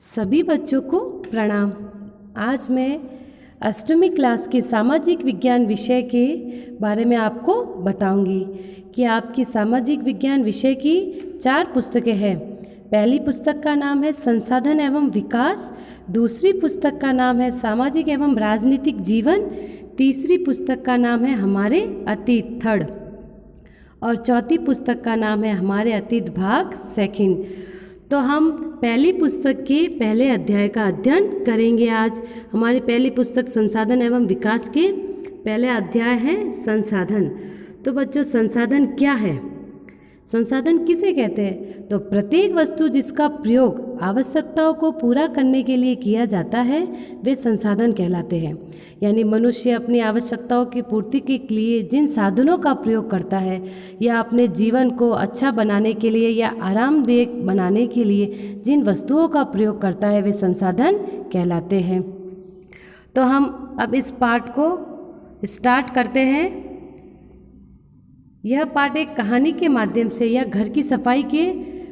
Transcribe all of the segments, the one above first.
सभी बच्चों को प्रणाम। आज मैं अष्टमी क्लास के सामाजिक विज्ञान विषय के बारे में आपको बताऊंगी कि आपकी सामाजिक विज्ञान विषय की 4 पुस्तकें हैं। पहली पुस्तक का नाम है संसाधन एवं विकास, दूसरी पुस्तक का नाम है सामाजिक एवं राजनीतिक जीवन, तीसरी पुस्तक का नाम है हमारे अतीत थर्ड, और चौथी पुस्तक का नाम है हमारे अतीत भाग सेकंड। तो हम पहली पुस्तक के पहले अध्याय का अध्ययन करेंगे। आज हमारी पहली पुस्तक संसाधन एवं विकास के पहले अध्याय है संसाधन। तो बच्चों, संसाधन क्या है? संसाधन किसे कहते हैं? तो प्रत्येक वस्तु जिसका प्रयोग आवश्यकताओं को पूरा करने के लिए किया जाता है वे संसाधन कहलाते हैं। यानी मनुष्य अपनी आवश्यकताओं की पूर्ति के लिए जिन साधनों का प्रयोग करता है या अपने जीवन को अच्छा बनाने के लिए या आरामदायक बनाने के लिए जिन वस्तुओं का प्रयोग करता है वे संसाधन कहलाते हैं। तो हम अब इस पाठ को स्टार्ट करते हैं। यह पाठ एक कहानी के माध्यम से या घर की सफाई के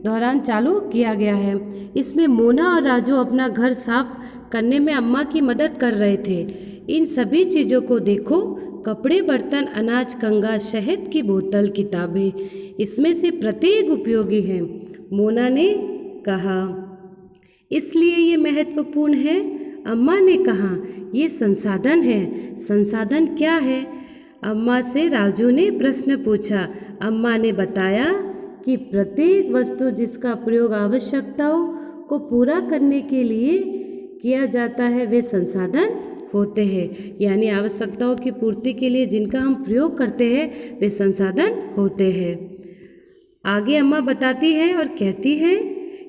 दौरान चालू किया गया है। इसमें मोना और राजू अपना घर साफ करने में अम्मा की मदद कर रहे थे। इन सभी चीज़ों को देखो, कपड़े, बर्तन, अनाज, कंघा, शहद की बोतल, किताबें, इसमें से प्रत्येक उपयोगी है। मोना ने कहा, इसलिए ये महत्वपूर्ण है। अम्मा ने कहा, ये संसाधन है। संसाधन क्या है? अम्मा से राजू ने प्रश्न पूछा। अम्मा ने बताया कि प्रत्येक वस्तु जिसका प्रयोग आवश्यकताओं को पूरा करने के लिए किया जाता है वे संसाधन होते हैं। यानी आवश्यकताओं की पूर्ति के लिए जिनका हम प्रयोग करते हैं वे संसाधन होते हैं। आगे अम्मा बताती है और कहती है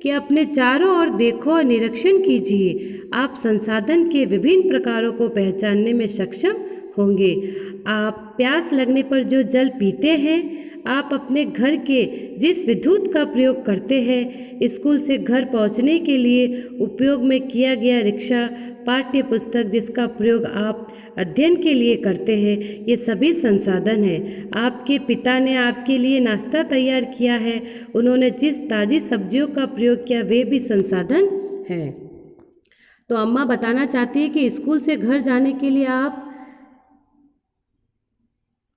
कि अपने चारों ओर देखो और निरीक्षण कीजिए। आप संसाधन के विभिन्न प्रकारों को पहचानने में सक्षम होंगे। आप प्यास लगने पर जो जल पीते हैं, आप अपने घर के जिस विद्युत का प्रयोग करते हैं, स्कूल से घर पहुंचने के लिए उपयोग में किया गया रिक्शा, पाठ्य पुस्तक जिसका प्रयोग आप अध्ययन के लिए करते हैं, ये सभी संसाधन हैं। आपके पिता ने आपके लिए नाश्ता तैयार किया है, उन्होंने जिस ताज़ी सब्जियों का प्रयोग किया वे भी संसाधन हैं। तो अम्मा बताना चाहती है कि स्कूल से घर जाने के लिए आप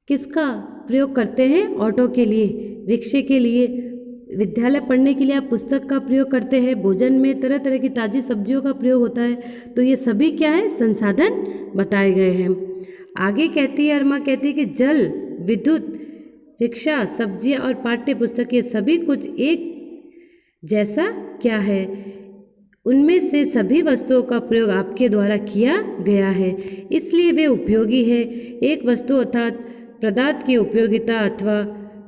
किसका प्रयोग करते हैं? ऑटो के लिए, रिक्शे के लिए, विद्यालय पढ़ने के लिए आप पुस्तक का प्रयोग करते हैं, भोजन में तरह तरह की ताज़ी सब्जियों का प्रयोग होता है। तो ये सभी क्या है? संसाधन बताए गए हैं। आगे कहती है, अम्मा कहती है कि जल, विद्युत, रिक्शा, सब्जियां और पाठ्य पुस्तक ये सभी कुछ एक जैसा क्या है? उनमें से सभी वस्तुओं का प्रयोग आपके द्वारा किया गया है, इसलिए वे उपयोगी है। एक वस्तु अर्थात पदार्थ की उपयोगिता अथवा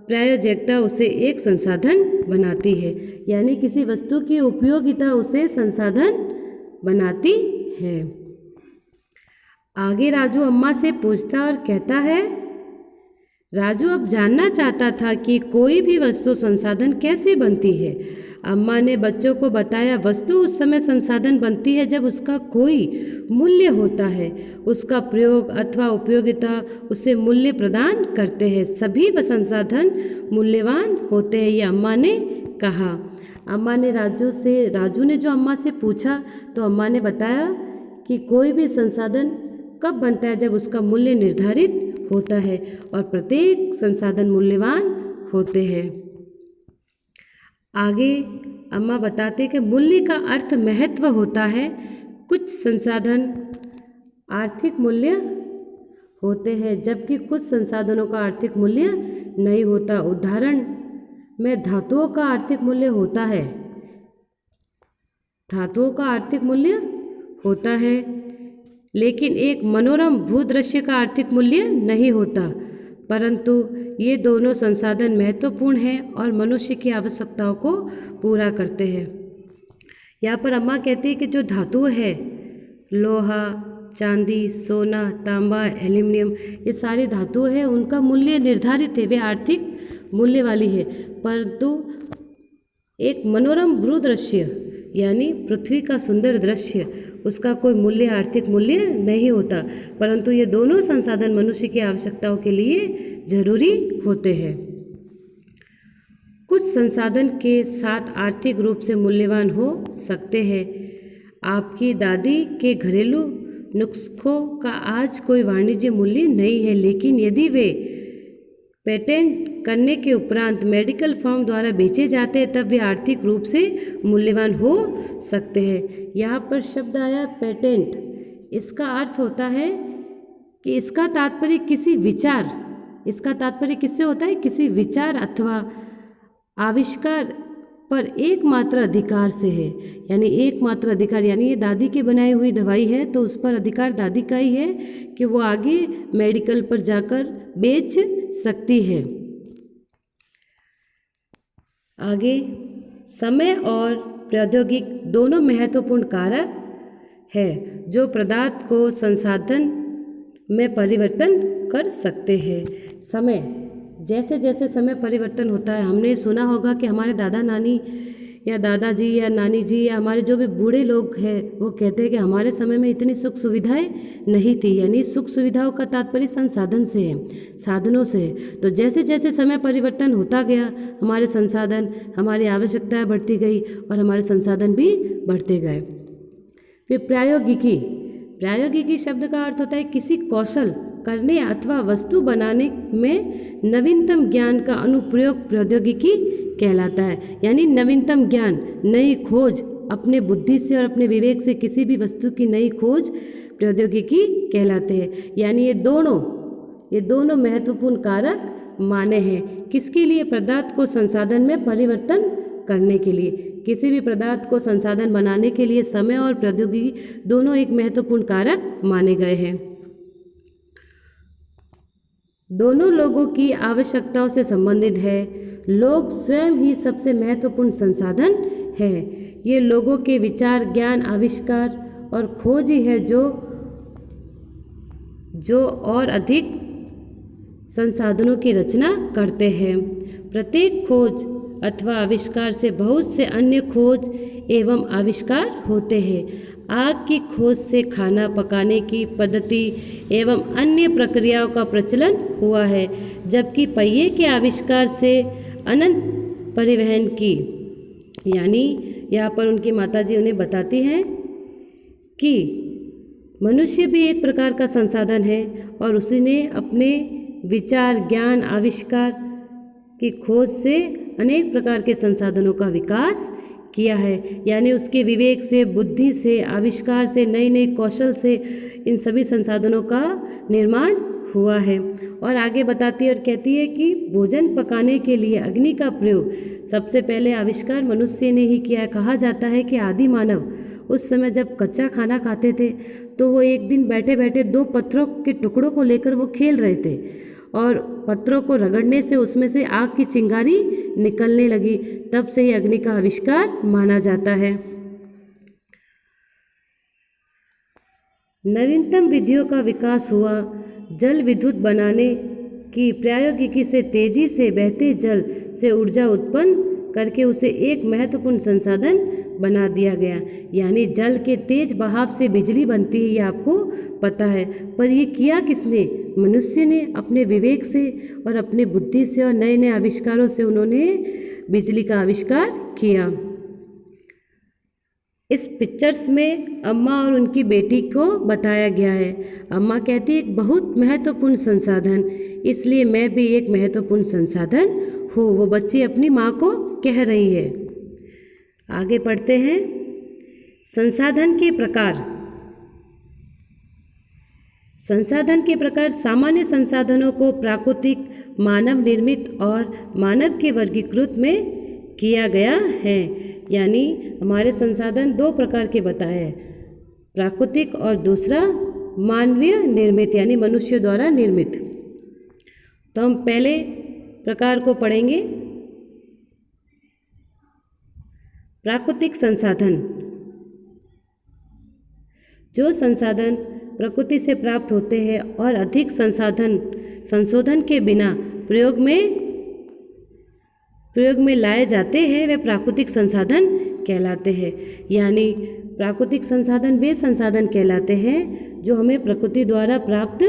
प्रायोजकता उसे एक संसाधन बनाती है। यानी किसी वस्तु की उपयोगिता उसे संसाधन बनाती है। आगे राजू अम्मा से पूछता और कहता है, राजू अब जानना चाहता था कि कोई भी वस्तु संसाधन कैसे बनती है। अम्मा ने बच्चों को बताया, वस्तु उस समय संसाधन बनती है जब उसका कोई मूल्य होता है। उसका प्रयोग अथवा उपयोगिता उसे मूल्य प्रदान करते हैं। सभी संसाधन मूल्यवान होते हैं, ये अम्मा ने कहा। अम्मा ने राजू ने जो अम्मा से पूछा तो अम्मा ने बताया कि कोई भी संसाधन कब बनता है? जब उसका मूल्य निर्धारित होता है, और प्रत्येक संसाधन मूल्यवान होते हैं। आगे अम्मा बताते कि मूल्य का अर्थ महत्व होता है। कुछ संसाधन आर्थिक मूल्य होते हैं जबकि कुछ संसाधनों का आर्थिक मूल्य नहीं होता। उदाहरण में धातुओं का आर्थिक मूल्य होता है। धातुओं का आर्थिक मूल्य होता है, लेकिन एक मनोरम भूदृश्य का आर्थिक मूल्य नहीं होता। परंतु ये दोनों संसाधन महत्वपूर्ण हैं और मनुष्य की आवश्यकताओं को पूरा करते हैं। यहाँ पर अम्मा कहती है कि जो धातु है, लोहा, चांदी, सोना, तांबा, एल्युमिनियम, ये सारी धातु है, उनका मूल्य निर्धारित है, वे आर्थिक मूल्य वाली है। परंतु एक मनोरम भूदृश्य यानी पृथ्वी का सुंदर दृश्य, उसका कोई मूल्य, आर्थिक मूल्य नहीं होता। परंतु ये दोनों संसाधन मनुष्य की आवश्यकताओं के लिए जरूरी होते हैं। कुछ संसाधन के साथ आर्थिक रूप से मूल्यवान हो सकते हैं, आपकी दादी के घरेलू नुस्खों का आज कोई वाणिज्य मूल्य नहीं है, लेकिन यदि वे पेटेंट करने के उपरांत मेडिकल फर्म द्वारा बेचे जाते हैं तब वे आर्थिक रूप से मूल्यवान हो सकते हैं। यहाँ पर शब्द आया पेटेंट। इसका अर्थ होता है कि इसका तात्पर्य किसी विचार, इसका तात्पर्य किससे होता है? किसी विचार अथवा आविष्कार पर एकमात्र अधिकार से है। यानी एकमात्र अधिकार, यानी ये दादी की बनाई हुई दवाई है तो उस पर अधिकार दादी का ही है कि वो आगे मेडिकल पर जाकर बेच सकती है। आगे, समय और प्रौद्योगिक दोनों महत्वपूर्ण कारक है जो पदार्थ को संसाधन में परिवर्तन कर सकते हैं। समय, जैसे जैसे समय परिवर्तन होता है, हमने सुना होगा कि हमारे दादा नानी या दादाजी या नानी जी या हमारे जो भी बूढ़े लोग हैं वो कहते हैं कि हमारे समय में इतनी सुख सुविधाएं नहीं थी। यानी सुख सुविधाओं का तात्पर्य संसाधन से है, साधनों से है। तो जैसे जैसे समय परिवर्तन होता गया, हमारे संसाधन, हमारी आवश्यकताएं बढ़ती गई और हमारे संसाधन भी बढ़ते गए। फिर प्रौद्योगिकी, प्रौद्योगिकी शब्द का अर्थ होता है किसी कौशल करने अथवा वस्तु बनाने में नवीनतम ज्ञान का अनुप्रयोग प्रौद्योगिकी कहलाता है। यानी नवीनतम ज्ञान, नई खोज, अपने बुद्धि से और अपने विवेक से किसी भी वस्तु की नई खोज प्रौद्योगिकी कहलाते हैं। यानी ये दोनों महत्वपूर्ण कारक माने हैं। किसके लिए? पदार्थ को संसाधन में परिवर्तन करने के लिए। किसी भी पदार्थ को संसाधन बनाने के लिए समय और प्रौद्योगिकी दोनों एक महत्वपूर्ण कारक माने गए हैं। दोनों लोगों की आवश्यकताओं से संबंधित है। लोग स्वयं ही सबसे महत्वपूर्ण संसाधन है। ये लोगों के विचार, ज्ञान, आविष्कार और खोज ही है जो और अधिक संसाधनों की रचना करते हैं। प्रत्येक खोज अथवा आविष्कार से बहुत से अन्य खोज एवं आविष्कार होते हैं। आग की खोज से खाना पकाने की पद्धति एवं अन्य प्रक्रियाओं का प्रचलन हुआ है, जबकि पहिए के आविष्कार से अनंत परिवहन की, यानी यहाँ पर उनकी माताजी उन्हें बताती हैं कि मनुष्य भी एक प्रकार का संसाधन है और उसी ने अपने विचार, ज्ञान, आविष्कार की खोज से अनेक प्रकार के संसाधनों का विकास किया है। यानी उसके विवेक से, बुद्धि से, आविष्कार से, नए नए कौशल से इन सभी संसाधनों का निर्माण हुआ है। और आगे बताती है और कहती है कि भोजन पकाने के लिए अग्नि का प्रयोग सबसे पहले आविष्कार मनुष्य ने ही किया है। कहा जाता है कि आदि मानव उस समय जब कच्चा खाना खाते थे तो वो एक दिन बैठे बैठे 2 पत्थरों के टुकड़ों को लेकर वो खेल रहे थे और पत्थरों को रगड़ने से उसमें से आग की चिंगारी निकलने लगी। तब से ही अग्नि का आविष्कार माना जाता है। नवीनतम विधियों का विकास हुआ। जल विद्युत बनाने की प्रौद्योगिकी से तेजी से बहते जल से ऊर्जा उत्पन्न करके उसे एक महत्वपूर्ण संसाधन बना दिया गया। यानी जल के तेज बहाव से बिजली बनती है, ये आपको पता है। पर ये किया किसने? मनुष्य ने अपने विवेक से और अपने बुद्धि से और नए नए आविष्कारों से उन्होंने बिजली का आविष्कार किया। इस पिक्चर्स में अम्मा और उनकी बेटी को बताया गया है। अम्मा कहती है एक बहुत महत्वपूर्ण संसाधन, इसलिए मैं भी एक महत्वपूर्ण संसाधन हूँ। वो बच्ची अपनी माँ को कह रही है। आगे पढ़ते हैं। संसाधन के प्रकार। संसाधन के प्रकार सामान्य संसाधनों को प्राकृतिक, मानव निर्मित और मानव के वर्गीकृत में किया गया है। यानी हमारे संसाधन 2 प्रकार के बताए हैं, प्राकृतिक और दूसरा मानवीय निर्मित, यानी मनुष्य द्वारा निर्मित। तो हम पहले प्रकार को पढ़ेंगे। प्राकृतिक संसाधन। जो संसाधन प्रकृति से प्राप्त होते हैं और अधिक संशोधन के बिना प्रयोग में लाए जाते हैं, वे प्राकृतिक संसाधन कहलाते हैं। यानी प्राकृतिक संसाधन वे संसाधन कहलाते हैं जो हमें प्रकृति द्वारा प्राप्त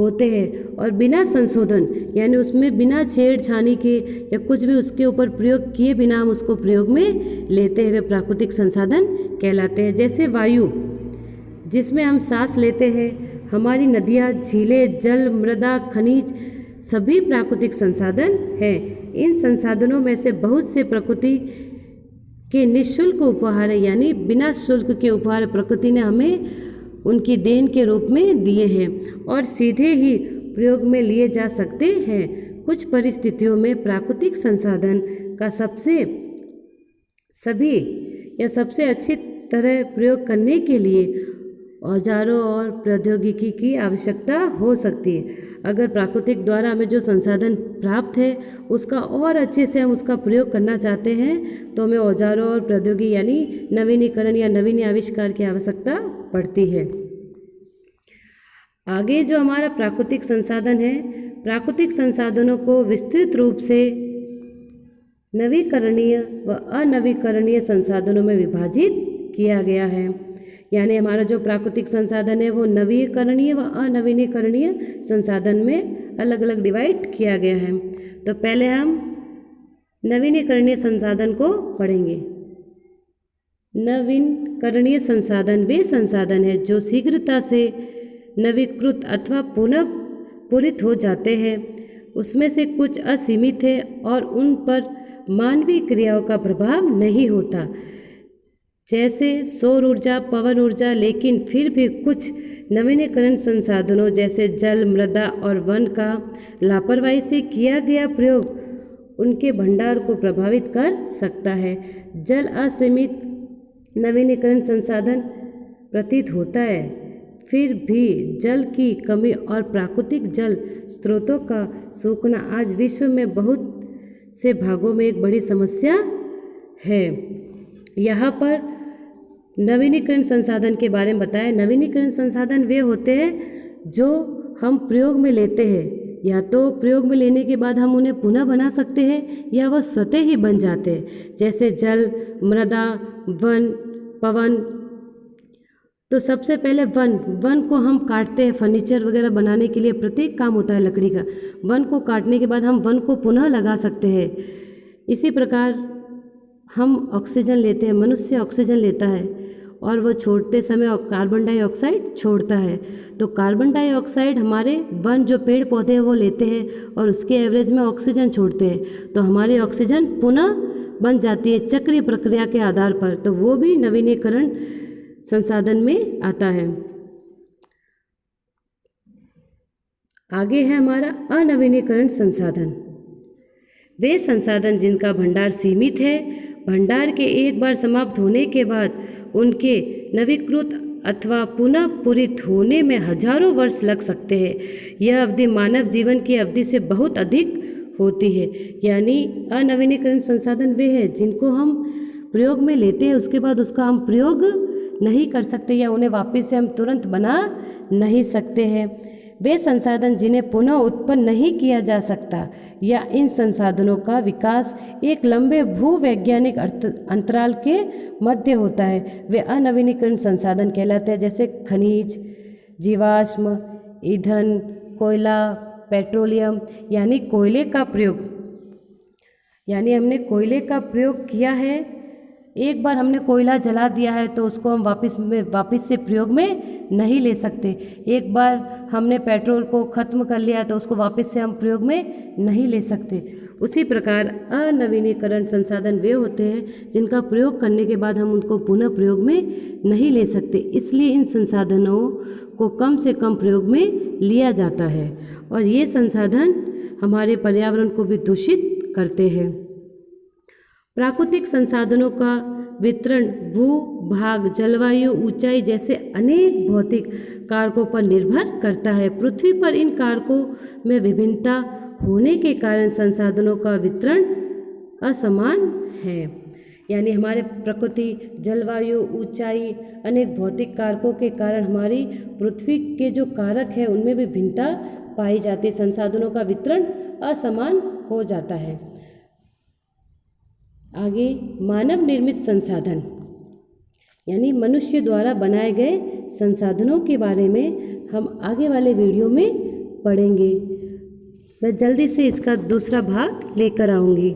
होते हैं और बिना संशोधन यानी उसमें बिना छेड़छानी के या कुछ भी उसके ऊपर प्रयोग किए बिना हम उसको प्रयोग में लेते हैं, वे प्राकृतिक संसाधन कहलाते हैं। जैसे वायु जिसमें हम सांस लेते हैं, हमारी नदियाँ, झीलें, जल, मृदा, खनिज सभी प्राकृतिक संसाधन हैं। इन संसाधनों में से बहुत से प्रकृति के निःशुल्क उपहार यानी बिना शुल्क के उपहार प्रकृति ने हमें उनकी देन के रूप में दिए हैं और सीधे ही प्रयोग में लिए जा सकते हैं। कुछ परिस्थितियों में प्राकृतिक संसाधन का सबसे अच्छी तरह प्रयोग करने के लिए औजारों और प्रौद्योगिकी की आवश्यकता हो सकती है। अगर प्राकृतिक द्वारा हमें जो संसाधन प्राप्त है उसका और अच्छे से हम उसका प्रयोग करना चाहते हैं तो हमें औजारों और प्रौद्योगिकी यानी नवीनीकरण या नवीन आविष्कार की आवश्यकता पड़ती है। आगे जो हमारा प्राकृतिक संसाधन है, प्राकृतिक संसाधनों को विस्तृत रूप से नवीकरणीय व अनवीकरणीय संसाधनों में विभाजित किया गया है। यानी हमारा जो प्राकृतिक संसाधन है वो नवीकरणीय व अनवीनीकरणीय संसाधन में अलग अलग डिवाइड किया गया है। तो पहले हम नवीनीकरणीय संसाधन को पढ़ेंगे। नवीकरणीय संसाधन वे संसाधन है जो शीघ्रता से नवीकृत अथवा पुनः पूरित हो जाते हैं। उसमें से कुछ असीमित है और उन पर मानवीय क्रियाओं का प्रभाव नहीं होता, जैसे सौर ऊर्जा, पवन ऊर्जा। लेकिन फिर भी कुछ नवीनीकरण संसाधनों जैसे जल, मृदा और वन का लापरवाही से किया गया प्रयोग उनके भंडार को प्रभावित कर सकता है। जल असीमित नवीनीकरण संसाधन प्रतीत होता है, फिर भी जल की कमी और प्राकृतिक जल स्रोतों का सूखना आज विश्व में बहुत से भागों में एक बड़ी समस्या है। यहाँ पर नवीनीकरण संसाधन के बारे में बताया। नवीनीकरण संसाधन वे होते हैं जो हम प्रयोग में लेते हैं, या तो प्रयोग में लेने के बाद हम उन्हें पुनः बना सकते हैं या वह स्वतः ही बन जाते हैं, जैसे जल, मृदा, वन, पवन। तो सबसे पहले वन को हम काटते हैं फर्नीचर वगैरह बनाने के लिए, प्रत्येक काम होता है लकड़ी का। वन को काटने के बाद हम वन को पुनः लगा सकते हैं। इसी प्रकार हम ऑक्सीजन लेते हैं, मनुष्य ऑक्सीजन लेता है और वो छोड़ते समय कार्बन डाइऑक्साइड छोड़ता है। तो कार्बन डाइऑक्साइड हमारे वन जो पेड़ पौधे हैं वो लेते हैं और उसके एवरेज में ऑक्सीजन छोड़ते हैं, तो हमारी ऑक्सीजन पुनः बन जाती है चक्रीय प्रक्रिया के आधार पर। तो वो भी नवीनीकरण संसाधन में आता है। आगे है हमारा अनवीनीकरण संसाधन। वे संसाधन जिनका भंडार सीमित है, भंडार के एक बार समाप्त होने के बाद उनके नवीकृत अथवा पुनः पूरित होने में हजारों वर्ष लग सकते हैं। यह अवधि मानव जीवन की अवधि से बहुत अधिक होती है। यानी अनवीनीकरण संसाधन वे हैं जिनको हम प्रयोग में लेते हैं, उसके बाद उसका हम प्रयोग नहीं कर सकते या उन्हें वापस से हम तुरंत बना नहीं सकते हैं। वे संसाधन जिन्हें पुनः उत्पन्न नहीं किया जा सकता या इन संसाधनों का विकास एक लंबे भूवैज्ञानिक अंतराल के मध्य होता है, वे अनवीनीकरण संसाधन कहलाते हैं। जैसे खनिज, जीवाश्म ईंधन, कोयला, पेट्रोलियम यानी कोयले का प्रयोग। यानी हमने कोयले का प्रयोग किया है, एक बार हमने कोयला जला दिया है तो उसको हम वापस से प्रयोग में नहीं ले सकते। एक बार हमने पेट्रोल को ख़त्म कर लिया है तो उसको वापस से हम प्रयोग में नहीं ले सकते। उसी प्रकार अनवीनीकरण संसाधन वे होते हैं जिनका प्रयोग करने के बाद हम उनको पुनः प्रयोग में नहीं ले सकते, इसलिए इन संसाधनों को कम से कम प्रयोग में लिया जाता है और ये संसाधन हमारे पर्यावरण को भी दूषित करते हैं। प्राकृतिक संसाधनों का वितरण भू-भाग, जलवायु, ऊंचाई जैसे अनेक भौतिक कारकों पर निर्भर करता है। पृथ्वी पर इन कारकों में विभिन्नता होने के कारण संसाधनों का वितरण असमान है। यानी हमारे प्रकृति, जलवायु, ऊंचाई, अनेक भौतिक कारकों के कारण हमारी पृथ्वी के जो कारक है उनमें भी भिन्नता पाई जाती है, संसाधनों का वितरण असमान हो जाता है। आगे मानव निर्मित संसाधन यानी मनुष्य द्वारा बनाए गए संसाधनों के बारे में हम आगे वाले वीडियो में पड़ेंगे। मैं जल्दी से इसका दूसरा भाग लेकर आऊँगी।